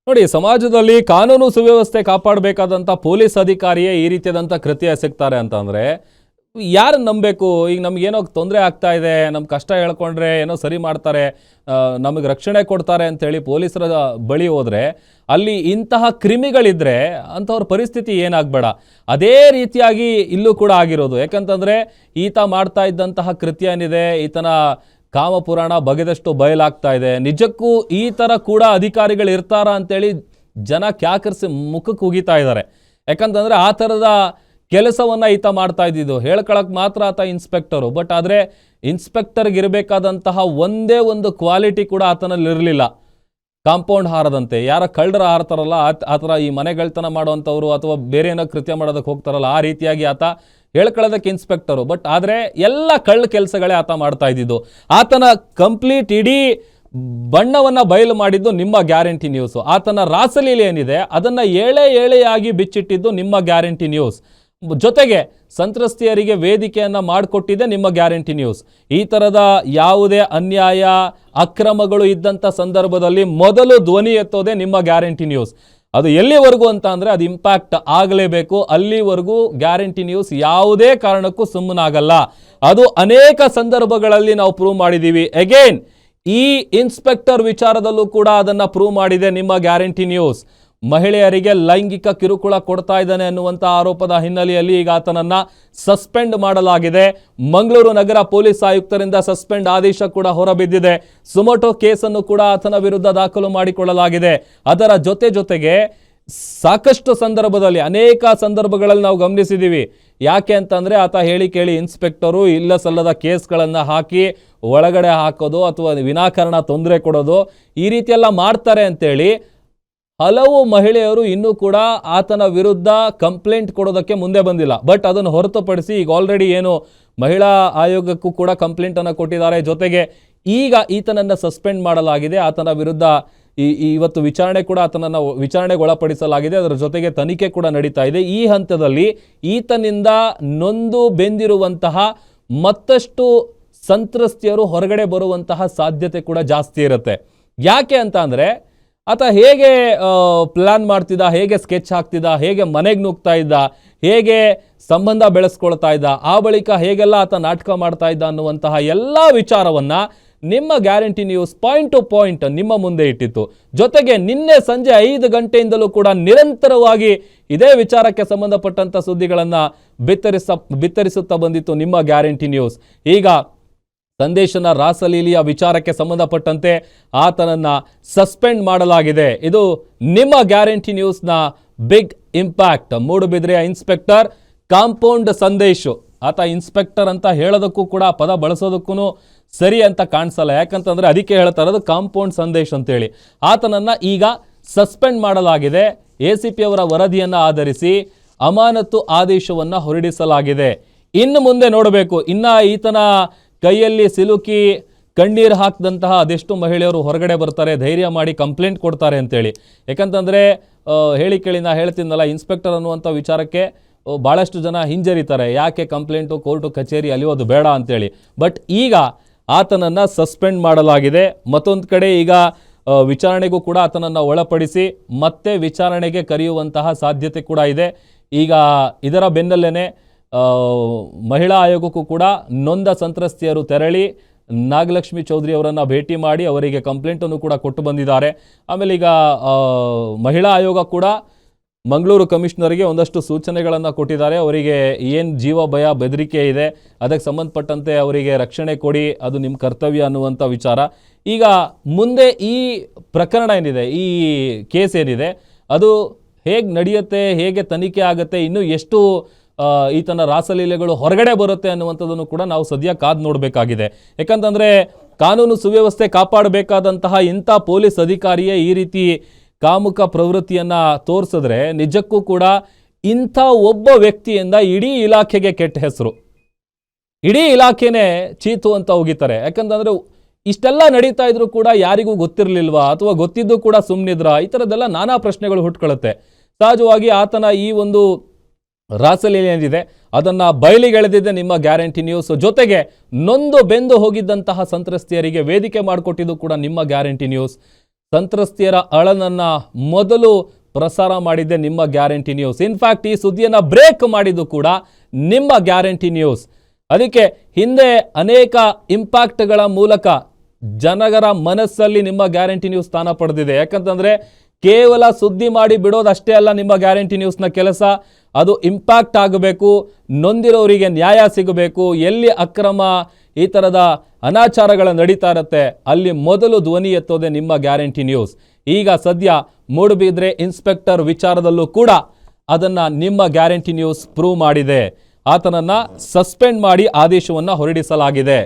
ನೋಡಿ, ಸಮಾಜದಲ್ಲಿ ಕಾನೂನು ಸುವ್ಯವಸ್ಥೆ ಕಾಪಾಡಬೇಕಾದಂಥ ಪೊಲೀಸ್ ಅಧಿಕಾರಿಯೇ ಈ ರೀತಿಯಾದಂಥ ಕೃತ್ಯ ಎಸಗ್ತಾರೆ ಅಂತಂದರೆ ಯಾರನ್ನು ನಂಬಬೇಕು? ಈಗ ನಮಗೇನೋ ತೊಂದರೆ ಆಗ್ತಾ ಇದೆ, ನಮ್ಮ ಕಷ್ಟ ಹೇಳ್ಕೊಂಡ್ರೆ ಏನೋ ಸರಿ ಮಾಡ್ತಾರೆ, ನಮಗೆ ರಕ್ಷಣೆ ಕೊಡ್ತಾರೆ ಅಂತೇಳಿ ಪೊಲೀಸರ ಬಳಿ ಹೋದರೆ ಅಲ್ಲಿ ಇಂತಹ ಕ್ರಿಮಿಗಳಿದ್ರೆ ಅಂಥವ್ರ ಪರಿಸ್ಥಿತಿ ಏನಾಗಬೇಡ. ಅದೇ ರೀತಿಯಾಗಿ ಇಲ್ಲೂ ಕೂಡ ಆಗಿರೋದು. ಯಾಕಂತಂದರೆ ಈತ ಮಾಡ್ತಾ ಇದ್ದಂತಹ ಕೃತ್ಯ ಏನಿದೆ, ಈತನ ಕಾಮಪುರಾಣ ಬಗೆದಷ್ಟು ಬಯಲಾಗ್ತಾ ಇದೆ. ನಿಜಕ್ಕೂ ಈ ಥರ ಕೂಡ ಅಧಿಕಾರಿಗಳು ಇರ್ತಾರ ಅಂತೇಳಿ ಜನ ಕ್ಯಾಕರಿಸಿ ಮುಖಕ್ಕೆ ಉಗಿತಾ ಇದ್ದಾರೆ. ಯಾಕಂತಂದರೆ ಆ ಥರದ ಕೆಲಸವನ್ನು ಈತ ಮಾಡ್ತಾ ಇದ್ದಿದ್ದು. ಹೇಳ್ಕೊಳಕ್ಕೆ ಮಾತ್ರ ಆತ ಇನ್ಸ್ಪೆಕ್ಟರು, ಬಟ್ ಆದರೆ ಇನ್ಸ್ಪೆಕ್ಟರ್ಗೆ ಇರಬೇಕಾದಂತಹ ಒಂದೇ ಒಂದು ಕ್ವಾಲಿಟಿ ಕೂಡ ಆತನಲ್ಲಿ ಇರಲಿಲ್ಲ. ಕಾಂಪೌಂಡ್ ಹಾರದಂತೆ, ಯಾರ ಕಳ್ಳರ ಹಾರ್ತಾರಲ್ಲ ಆ ಥರ ಈ ಮನೆಗಳ್ತನ ಮಾಡುವಂಥವ್ರು ಅಥವಾ ಬೇರೆ ಏನೋ ಕೃತ್ಯ ಮಾಡೋದಕ್ಕೆ ಹೋಗ್ತಾರಲ್ಲ, ಆ ರೀತಿಯಾಗಿ ಆತ ಹೇಳ್ಕೊಳ್ಳೋದಕ್ಕೆ ಇನ್ಸ್ಪೆಕ್ಟರು. ಬಟ್ ಆದರೆ ಎಲ್ಲ ಕಳ್ಳ ಕೆಲಸಗಳೇ ಆತ ಮಾಡ್ತಾ ಇದ್ದಿದ್ದು. ಆತನ ಕಂಪ್ಲೀಟ್ ಇಡೀ ಬಣ್ಣವನ್ನು ಬಯಲು ಮಾಡಿದ್ದು ನಿಮ್ಮ ಗ್ಯಾರಂಟಿ ನ್ಯೂಸು. ಆತನ ರಾಸಲೀಲೆ ಏನಿದೆ ಅದನ್ನು ಏಳೆಯಾಗಿ ಬಿಚ್ಚಿಟ್ಟಿದ್ದು ನಿಮ್ಮ ಗ್ಯಾರಂಟಿ ನ್ಯೂಸ್. ಜೊತೆಗೆ ಸಂತ್ರಸ್ತೆಯರಿಗೆ ವೇದಿಕೆಯನ್ನು ಮಾಡಿಕೊಟ್ಟಿದೆ ನಿಮ್ಮ ಗ್ಯಾರಂಟಿ ನ್ಯೂಸ್. ಈ ಥರದ ಯಾವುದೇ ಅನ್ಯಾಯ ಅಕ್ರಮಗಳು ಇದ್ದಂಥ ಸಂದರ್ಭದಲ್ಲಿ ಮೊದಲು ಧ್ವನಿ ಎತ್ತೋದೇ ನಿಮ್ಮ ಗ್ಯಾರಂಟಿ ನ್ಯೂಸ್. ಅದು ಎಲ್ಲಿವರೆಗೂ ಅಂತ ಅಂದರೆ ಅದು ಇಂಪ್ಯಾಕ್ಟ್ ಆಗಲೇಬೇಕು. ಅಲ್ಲಿವರೆಗೂ ಗ್ಯಾರಂಟಿ ನ್ಯೂಸ್ ಯಾವುದೇ ಕಾರಣಕ್ಕೂ ಸುಮ್ಮನಾಗಲ್ಲ. ಅದು ಅನೇಕ ಸಂದರ್ಭಗಳಲ್ಲಿ ನಾವು ಪ್ರೂವ್ ಮಾಡಿದ್ದೀವಿ. ಅಗೇನ್ ಈ ಇನ್ಸ್ಪೆಕ್ಟರ್ ವಿಚಾರದಲ್ಲೂ ಕೂಡ ಅದನ್ನು ಪ್ರೂವ್ ಮಾಡಿದೆ ನಿಮ್ಮ ಗ್ಯಾರಂಟಿ ನ್ಯೂಸ್. ಮಹಿಳೆಯರಿಗೆ ಲೈಂಗಿಕ ಕಿರುಕುಳ ಕೊಡ್ತಾ ಇದ್ದಾನೆ ಅನ್ನುವಂಥ ಆರೋಪದ ಹಿನ್ನೆಲೆಯಲ್ಲಿ ಈಗ ಆತನನ್ನು ಸಸ್ಪೆಂಡ್ ಮಾಡಲಾಗಿದೆ. ಮಂಗಳೂರು ನಗರ ಪೊಲೀಸ್ ಆಯುಕ್ತರಿಂದ ಸಸ್ಪೆಂಡ್ ಆದೇಶ ಕೂಡ ಹೊರಬಿದ್ದಿದೆ. ಸುಮೋಟೋ ಕೇಸನ್ನು ಕೂಡ ಆತನ ವಿರುದ್ಧ ದಾಖಲು ಮಾಡಿಕೊಳ್ಳಲಾಗಿದೆ. ಅದರ ಜೊತೆಗೆ ಸಾಕಷ್ಟು ಸಂದರ್ಭದಲ್ಲಿ ಅನೇಕ ಸಂದರ್ಭಗಳಲ್ಲಿ ನಾವು ಗಮನಿಸಿದ್ದೀವಿ. ಯಾಕೆ ಅಂತಂದರೆ ಆತ ಹೇಳಿ ಕೇಳಿ ಇನ್ಸ್ಪೆಕ್ಟರು ಇಲ್ಲ ಸಲ್ಲದ ಕೇಸ್ಗಳನ್ನು ಹಾಕಿ ಒಳಗಡೆ ಹಾಕೋದು ಅಥವಾ ವಿನಾಕಾರಣ ತೊಂದರೆ ಕೊಡೋದು ಈ ರೀತಿಯೆಲ್ಲ ಮಾಡ್ತಾರೆ ಅಂತೇಳಿ ಹಲವು ಮಹಿಳೆಯರು ಇನ್ನೂ ಕೂಡ ಆತನ ವಿರುದ್ಧ ಕಂಪ್ಲೇಂಟ್ ಕೊಡೋದಕ್ಕೆ ಮುಂದೆ ಬಂದಿಲ್ಲ. ಬಟ್ ಅದನ್ನು ಹೊರತುಪಡಿಸಿ ಈಗ ಆಲ್ರೆಡಿ ಏನು ಮಹಿಳಾ ಆಯೋಗಕ್ಕೂ ಕೂಡ ಕಂಪ್ಲೇಂಟನ್ನು ಕೊಟ್ಟಿದ್ದಾರೆ. ಜೊತೆಗೆ ಈಗ ಈತನನ್ನು ಸಸ್ಪೆಂಡ್ ಮಾಡಲಾಗಿದೆ. ಆತನ ವಿರುದ್ಧ ಇವತ್ತು ವಿಚಾರಣೆ ಕೂಡ ಆತನನ್ನು ವಿಚಾರಣೆಗೆ ಒಳಪಡಿಸಲಾಗಿದೆ. ಅದರ ಜೊತೆಗೆ ತನಿಖೆ ಕೂಡ ನಡೀತಾ ಇದೆ. ಈ ಹಂತದಲ್ಲಿ ಈತನಿಂದ ನೊಂದು ಬೆಂದಿರುವಂತಹ ಮತ್ತಷ್ಟು ಸಂತ್ರಸ್ತೆಯರು ಹೊರಗಡೆ ಬರುವಂತಹ ಸಾಧ್ಯತೆ ಕೂಡ ಜಾಸ್ತಿ ಇರುತ್ತೆ. ಯಾಕೆ ಅಂತ ಅಂದರೆ ಆತ ಹೇಗೆ ಪ್ಲ್ಯಾನ್ ಮಾಡ್ತಿದ್ದ, ಹೇಗೆ ಸ್ಕೆಚ್ ಹಾಕ್ತಿದ್ದ, ಹೇಗೆ ಮನೆಗೆ ನುಗ್ತಾ ಇದ್ದ, ಹೇಗೆ ಸಂಬಂಧ ಬೆಳೆಸ್ಕೊಳ್ತಾ ಇದ್ದ, ಆ ಬಳಿಕ ಹೇಗೆಲ್ಲ ಆತ ನಾಟಕ ಮಾಡ್ತಾ ಇದ್ದ ಅನ್ನುವಂತಹ ಎಲ್ಲ ವಿಚಾರವನ್ನು ನಿಮ್ಮ guarantee news point to point ನಿಮ್ಮ ಮುಂದೆ ಇಟ್ಟಿತ್ತು. ಜೊತೆಗೆ ನಿನ್ನೆ ಸಂಜೆ 5 ಗಂಟೆಯಿಂದಲೂ ಕೂಡ ನಿರಂತರವಾಗಿ ಇದೇ ವಿಚಾರಕ್ಕೆ ಸಂಬಂಧಪಟ್ಟಂಥ ಸುದ್ದಿಗಳನ್ನು ಬಿತ್ತರಿಸುತ್ತಾ ಬಂದಿತ್ತು ನಿಮ್ಮ ಗ್ಯಾರಂಟಿ ನ್ಯೂಸ್. ಈಗ ಸಂದೇಶನ ರಾಸಲೀಲಿಯ ವಿಚಾರಕ್ಕೆ ಸಂಬಂಧಪಟ್ಟಂತೆ ಆತನನ್ನು ಸಸ್ಪೆಂಡ್ ಮಾಡಲಾಗಿದೆ. ಇದು ನಿಮ್ಮ ಗ್ಯಾರಂಟಿ ನ್ಯೂಸ್ನ ಬಿಗ್ ಇಂಪ್ಯಾಕ್ಟ್. ಮೂಡುಬಿದ್ರೆಯ ಇನ್ಸ್ಪೆಕ್ಟರ್ ಕಾಂಪೌಂಡ್ ಸಂದೇಶ್, ಆತ ಇನ್ಸ್ಪೆಕ್ಟರ್ ಅಂತ ಹೇಳೋದಕ್ಕೂ ಕೂಡ ಪದ ಬಳಸೋದಕ್ಕೂ ಸರಿ ಅಂತ ಕಾಣಿಸಲ್ಲ. ಯಾಕಂತಂದರೆ ಅದಕ್ಕೆ ಹೇಳ್ತಾ ಇರೋದು ಕಾಂಪೌಂಡ್ ಸಂದೇಶ್ ಅಂತೇಳಿ. ಆತನನ್ನು ಈಗ ಸಸ್ಪೆಂಡ್ ಮಾಡಲಾಗಿದೆ. ACP ಅವರ ವರದಿಯನ್ನು ಆಧರಿಸಿ ಅಮಾನತು ಆದೇಶವನ್ನು ಹೊರಡಿಸಲಾಗಿದೆ. ಇನ್ನು ಮುಂದೆ ನೋಡಬೇಕು, ಇನ್ನು ಈತನ ಕೈಯಲ್ಲಿ ಸಿಲುಕಿ ಕಣ್ಣೀರು ಹಾಕಿದಂತಹ ಅದೆಷ್ಟು ಮಹಿಳೆಯರು ಹೊರಗಡೆ ಬರ್ತಾರೆ, ಧೈರ್ಯ ಮಾಡಿ ಕಂಪ್ಲೇಂಟ್ ಕೊಡ್ತಾರೆ ಅಂತೇಳಿ. ಯಾಕಂತಂದರೆ ಹೇಳಿ ಕೇಳಿ ನಾ ಹೇಳ್ತೀನಲ್ಲ, ಇನ್ಸ್ಪೆಕ್ಟರ್ ಅನ್ನುವಂಥ ವಿಚಾರಕ್ಕೆ ಭಾಳಷ್ಟು ಜನ ಹಿಂಜರಿತಾರೆ. ಯಾಕೆ ಕಂಪ್ಲೇಂಟು ಕೋರ್ಟು ಕಚೇರಿ ಅಲಿಯೋದು ಬೇಡ ಅಂತೇಳಿ. ಬಟ್ ಈಗ ಆತನನ್ನು ಸಸ್ಪೆಂಡ್ ಮಾಡಲಾಗಿದೆ. ಮತ್ತೊಂದು ಕಡೆ ಈಗ ವಿಚಾರಣೆಗೂ ಕೂಡ ಆತನನ್ನು ಒಳಪಡಿಸಿ ಮತ್ತೆ ವಿಚಾರಣೆಗೆ ಕರೆಯುವಂತಹ ಸಾಧ್ಯತೆ ಕೂಡ ಇದೆ. ಈಗ ಇದರ ಬೆನ್ನಲ್ಲೇ ಮಹಿಳಾ ಆಯೋಗಕ್ಕೂ ಕೂಡ ನೊಂದ ಸಂತ್ರಸ್ತೆಯರು ತೆರಳಿ ನಾಗಲಕ್ಷ್ಮಿ ಚೌಧರಿ ಅವರನ್ನು ಭೇಟಿ ಮಾಡಿ ಅವರಿಗೆ ಕಂಪ್ಲೇಂಟನ್ನು ಕೂಡ ಕೊಟ್ಟು ಬಂದಿದ್ದಾರೆ. ಆಮೇಲೆ ಈಗ ಮಹಿಳಾ ಆಯೋಗ ಕೂಡ ಮಂಗಳೂರು ಕಮಿಷನರ್ಗೆ ಒಂದಷ್ಟು ಸೂಚನೆಗಳನ್ನು ಕೊಟ್ಟಿದ್ದಾರೆ. ಅವರಿಗೆ ಏನು ಜೀವ ಭಯ ಬೆದರಿಕೆ ಇದೆ ಅದಕ್ಕೆ ಸಂಬಂಧಪಟ್ಟಂತೆ ಅವರಿಗೆ ರಕ್ಷಣೆ ಕೊಡಿ, ಅದು ನಿಮ್ಮ ಕರ್ತವ್ಯ ಅನ್ನುವಂಥ ವಿಚಾರ. ಈಗ ಮುಂದೆ ಈ ಪ್ರಕರಣ ಏನಿದೆ, ಈ ಕೇಸ್ ಏನಿದೆ, ಅದು ಹೇಗೆ ನಡೆಯುತ್ತೆ, ಹೇಗೆ ತನಿಖೆ ಆಗುತ್ತೆ, ಇನ್ನೂ ಎಷ್ಟು ಈತನ ರಾಸಲೀಲೆಗಳು ಹೊರಗಡೆ ಬರುತ್ತೆ ಅನ್ನುವಂಥದ್ದನ್ನು ಕೂಡ ನಾವು ಸದ್ಯ ಕಾದು ನೋಡಬೇಕಾಗಿದೆ. ಯಾಕಂತಂದರೆ ಕಾನೂನು ಸುವ್ಯವಸ್ಥೆ ಕಾಪಾಡಬೇಕಾದಂತಹ ಇಂಥ ಪೊಲೀಸ್ ಅಧಿಕಾರಿಯೇ ಈ ರೀತಿ ಕಾಮುಕ ಪ್ರವೃತ್ತಿಯನ್ನು ತೋರಿಸಿದ್ರೆ ನಿಜಕ್ಕೂ ಕೂಡ ಇಂಥ ಒಬ್ಬ ವ್ಯಕ್ತಿಯಿಂದ ಇಡೀ ಇಲಾಖೆಗೆ ಕೆಟ್ಟ ಹೆಸರು, ಇಡೀ ಇಲಾಖೆನೇ ಚೀತು ಅಂತ ಹೋಗಿತಾರೆ. ಯಾಕಂತಂದರೆ ಇಷ್ಟೆಲ್ಲ ನಡೀತಾ ಇದ್ರು ಕೂಡ ಯಾರಿಗೂ ಗೊತ್ತಿರಲಿಲ್ವಾ ಅಥವಾ ಗೊತ್ತಿದ್ದು ಕೂಡ ಸುಮ್ಮನಿದ್ರ, ಈ ಥರದ್ದೆಲ್ಲ ನಾನಾ ಪ್ರಶ್ನೆಗಳು ಹುಟ್ಕೊಳ್ಳುತ್ತೆ. ಸಹಜವಾಗಿ ಆತನ ಈ ಒಂದು ರಾಸಲೀಲೆ ಏನಿದೆ ಅದನ್ನು ಬಯಲಿಗೆಳೆದಿದೆ ನಿಮ್ಮ ಗ್ಯಾರಂಟಿ ನ್ಯೂಸ್. ಜೊತೆಗೆ ನೊಂದು ಬೆಂದು ಹೋಗಿದ್ದಂತಹ ಸಂತ್ರಸ್ತೆಯರಿಗೆ ವೇದಿಕೆ ಮಾಡಿಕೊಟ್ಟಿದ್ದು ಕೂಡ ನಿಮ್ಮ ಗ್ಯಾರಂಟಿ ನ್ಯೂಸ್. ಸಂತ್ರಸ್ತೆಯರ ಅಳನನ್ನ ಮೊದಲು ಪ್ರಸಾರ ಮಾಡಿದ್ದೆ ನಿಮ್ಮ ಗ್ಯಾರಂಟಿ ನ್ಯೂಸ್. ಇನ್ಫ್ಯಾಕ್ಟ್ ಈ ಸುದ್ದಿಯನ್ನ ಬ್ರೇಕ್ ಮಾಡಿದ್ದು ಕೂಡ ನಿಮ್ಮ ಗ್ಯಾರಂಟಿ ನ್ಯೂಸ್. ಅದಕ್ಕೆ ಹಿಂದೆ ಅನೇಕ ಇಂಪ್ಯಾಕ್ಟ್ಗಳ ಮೂಲಕ ಜನಗರ ಮನಸ್ಸಲ್ಲಿ ನಿಮ್ಮ ಗ್ಯಾರಂಟಿ ನ್ಯೂಸ್ ಸ್ಥಾನ ಪಡೆದಿದೆ. ಯಾಕಂತಂದ್ರೆ ಕೇವಲ ಸುದ್ದಿ ಮಾಡಿ ಬಿಡೋದಷ್ಟೇ ಅಲ್ಲ ನಿಮ್ಮ ಗ್ಯಾರಂಟಿ ನ್ಯೂಸ್ನ ಕೆಲಸ. ಅದು ಇಂಪ್ಯಾಕ್ಟ್ ಆಗಬೇಕು, ನೊಂದಿರೋರಿಗೆ ನ್ಯಾಯ ಸಿಗಬೇಕು. ಎಲ್ಲಿ ಅಕ್ರಮ ಈ ಥರದ ಅನಾಚಾರಗಳ ನಡೀತಾ ಇರುತ್ತೆ ಅಲ್ಲಿ ಮೊದಲು ಧ್ವನಿ ಎತ್ತೋದೆ ನಿಮ್ಮ ಗ್ಯಾರಂಟಿ ನ್ಯೂಸ್. ಈಗ ಸದ್ಯ ಮೂಡುಬಿದ್ರೆ ಇನ್ಸ್ಪೆಕ್ಟರ್ ವಿಚಾರದಲ್ಲೂ ಕೂಡ ಅದನ್ನು ನಿಮ್ಮ ಗ್ಯಾರಂಟಿ ನ್ಯೂಸ್ ಪ್ರೂವ್ ಮಾಡಿದೆ. ಆತನನ್ನು ಸಸ್ಪೆಂಡ್ ಮಾಡಿ ಆದೇಶವನ್ನು ಹೊರಡಿಸಲಾಗಿದೆ.